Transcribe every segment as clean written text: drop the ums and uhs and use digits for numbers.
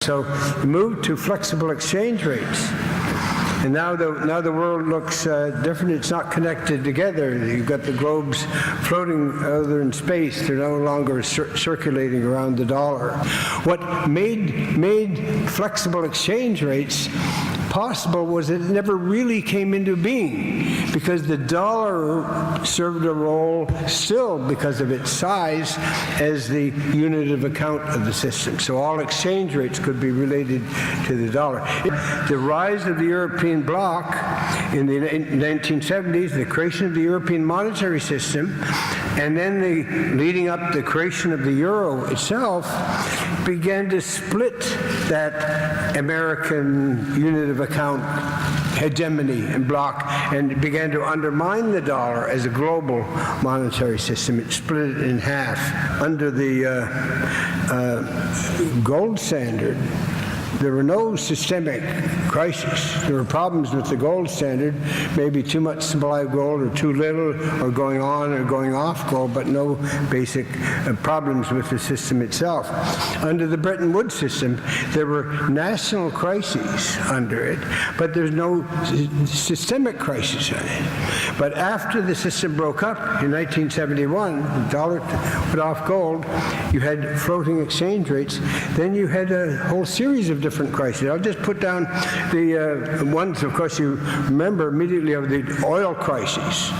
So we moved to flexible exchange rates. And now the world looks different. It's not connected together. You've got the globes floating out there in space. They're no longer circulating around the dollar. What made flexible exchange rates possible was that it never really came into being, because the dollar served a role still, because of its size, as the unit of account of the system. So all exchange rates could be related to the dollar. The rise of the European bloc in the 1970s, the creation of the European monetary system, and then leading up the creation of the euro itself, began to split that American unit of account hegemony and bloc, and began to undermine the dollar as a global monetary system. It split it in half. Under the gold standard, there were no systemic crises. There were problems with the gold standard, maybe too much supply of gold or too little, or going on or going off gold, but no basic problems with the system itself. Under the Bretton Woods system, there were national crises under it, but there's no systemic crisis in it. But after the system broke up in 1971, the dollar put off gold, you had floating exchange rates, then you had a whole series of different crises. I'll just put down the ones, of course, you remember immediately, of the oil crisis.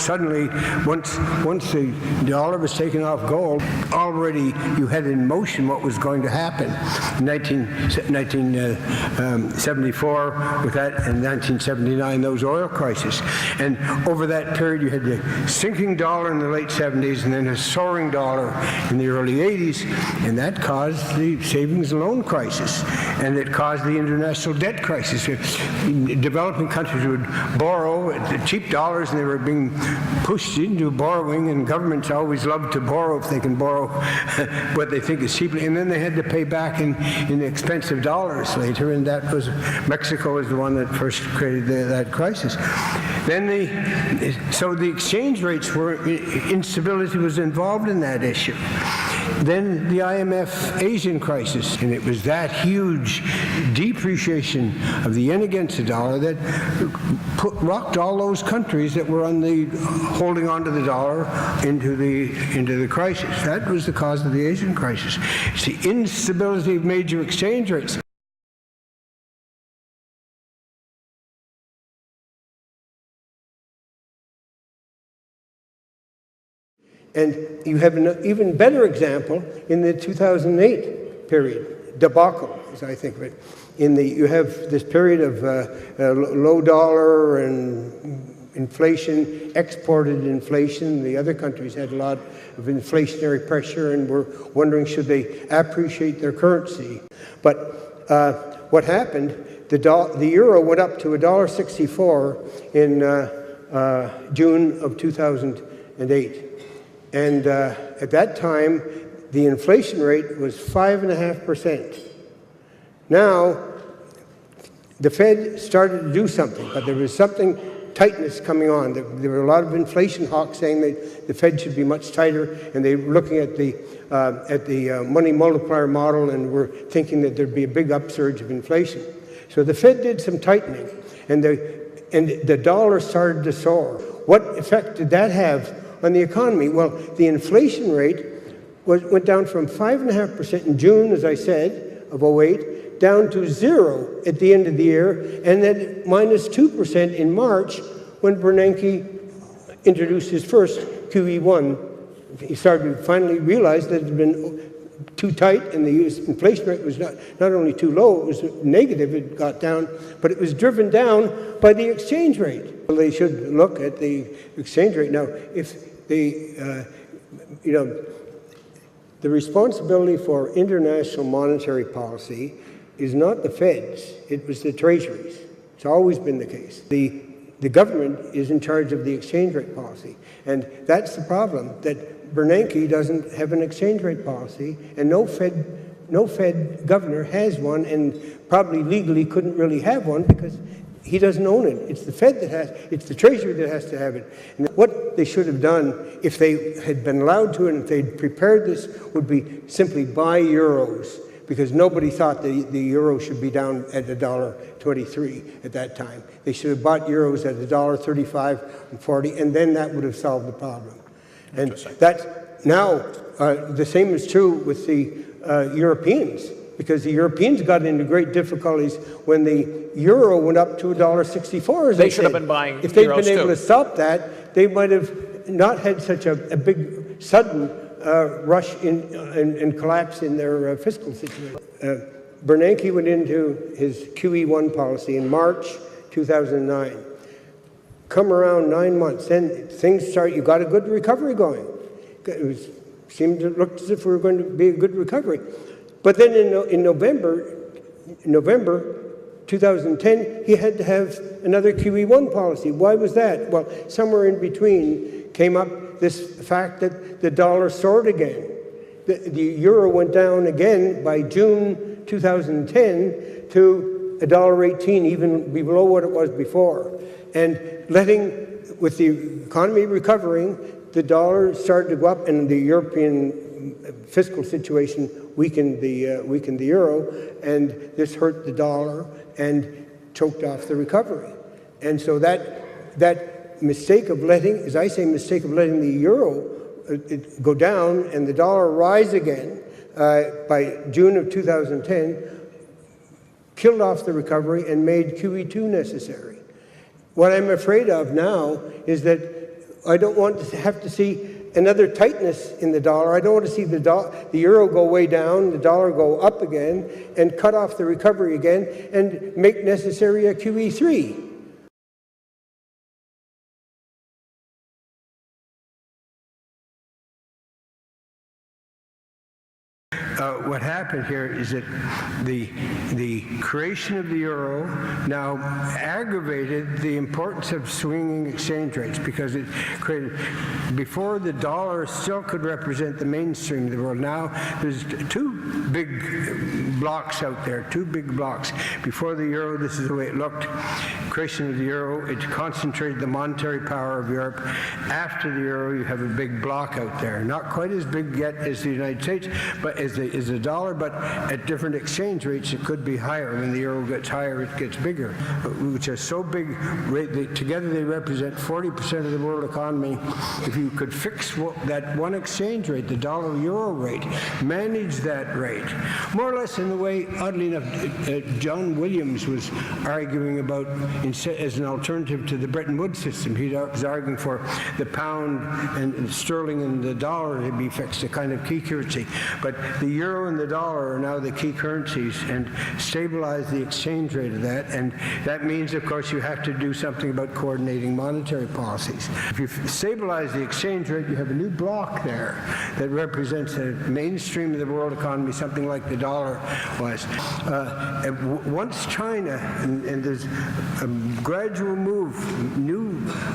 Suddenly, once the dollar was taken off gold, already you had in motion what was going to happen. In 1974 with that, and 1979, those oil crises. And over that period, you had the sinking dollar in the late 70s, and then a soaring dollar in the early 80s, and that caused the savings and loan crisis, and it caused the international debt crisis. Developing countries would borrow at cheap dollars, and they were being pushed into borrowing, and governments always love to borrow if they can borrow what they think is cheaply, and then they had to pay back in expensive dollars later, and that was, Mexico was the one that first created that crisis. Then so the exchange rates were, instability was involved in that issue. Then the IMF Asian crisis, and it was that huge depreciation of the yen against the dollar that rocked all those countries that were holding on to the dollar into the crisis. That was the cause of the Asian crisis. It's the instability of major exchange rates. And you have an even better example in the 2008 period, debacle, as I think of it. You have this period of low dollar and inflation, exported inflation. The other countries had a lot of inflationary pressure and were wondering, should they appreciate their currency? But what happened, the euro went up to $1.64 in June of 2008. And at that time, the inflation rate was 5.5%. Now, the Fed started to do something, but there was tightness coming on. There were a lot of inflation hawks saying that the Fed should be much tighter, and they were looking at the money multiplier model and were thinking that there'd be a big upsurge of inflation. So the Fed did some tightening, and the dollar started to soar. What effect did that have on the economy? Well, the inflation rate went down from 5.5% in June, as I said, of 2008, down to 0 at the end of the year, and then minus 2% in March when Bernanke introduced his first QE1. He started to finally realize that it had been too tight, and the inflation rate was not only too low, it was negative, it got down, but it was driven down by the exchange rate. Well, they should look at the exchange rate. Now, if the responsibility for international monetary policy is not the Fed's, it was the treasuries. It's always been the case. The government is in charge of the exchange rate policy, and that's the problem, that Bernanke doesn't have an exchange rate policy, and no Fed governor has one, and probably legally couldn't really have one because he doesn't own it. It's the Fed it's the Treasury that has to have it. And what they should have done, if they had been allowed to and if they'd prepared this, would be simply buy euros, because nobody thought the euro should be down at $1.23 at that time. They should have bought euros at $1.35 and 40, and then that would have solved the problem. And that's now the same is true with the Europeans, because the Europeans got into great difficulties when the euro went up to $1.64. They should have been buying euros. If they'd been able to stop that, they might have not had such a big sudden rush and collapse in their fiscal situation. Bernanke went into his QE1 policy in March 2009. Come around 9 months, then things start. You got a good recovery going. Seemed to look as if we were going to be a good recovery. But then in November 2010, he had to have another QE1 policy. Why was that? Well, somewhere in between came up this fact that the dollar soared again. The euro went down again by June 2010 to $1.18, even below what it was before. And with the economy recovering, the dollar started to go up, and the European fiscal situation weakened the euro, and this hurt the dollar and choked off the recovery. And so that mistake of letting the euro go down and the dollar rise again by June of 2010 killed off the recovery and made QE2 necessary. What I'm afraid of now is that I don't want to have to see another tightness in the dollar. I don't want to see the euro go way down, the dollar go up again, and cut off the recovery again, and make necessary a QE3. What happened here is that the creation of the euro now aggravated the importance of swinging exchange rates, because it created, before the dollar still could represent the mainstream of the world. Now there's two big blocks out there, two big blocks. Before the euro, this is the way it looked. Creation of the euro, it concentrated the monetary power of Europe. After the euro, you have a big block out there. Not quite as big yet as the United States, but as the dollar, but at different exchange rates, it could be higher. When the euro gets higher, it gets bigger, which is so big. Together, they represent 40% of the world economy. If you could fix that one exchange rate, the dollar-euro rate, manage that rate, more or less in the way, oddly enough, John Williams was arguing about as an alternative to the Bretton Woods system. He was arguing for the pound and sterling and the dollar to be fixed, a kind of key currency. But the euro and the dollar are now the key currencies, and stabilize the exchange rate of that. And that means, of course, you have to do something about coordinating monetary policies. If you stabilize the exchange rate, you have a new block there that represents the mainstream of the world economy, something like the dollar was. Once China, and there's a gradual move,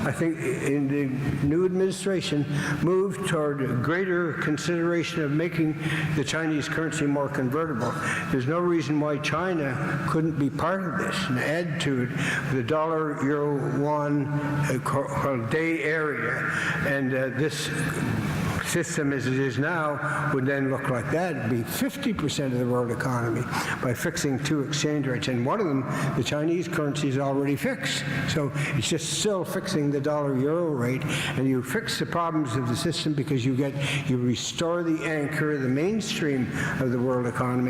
I think in the new administration, moved toward greater consideration of making the Chinese currency more convertible. There's no reason why China couldn't be part of this and add to it the dollar, euro, yuan, day area. And this system as it is now would then look like that. It'd be 50% of the world economy by fixing two exchange rates. And one of them, the Chinese currency, is already fixed. So it's just still fixing the dollar-euro rate. And you fix the problems of the system because you restore the anchor, the mainstream of the world economy.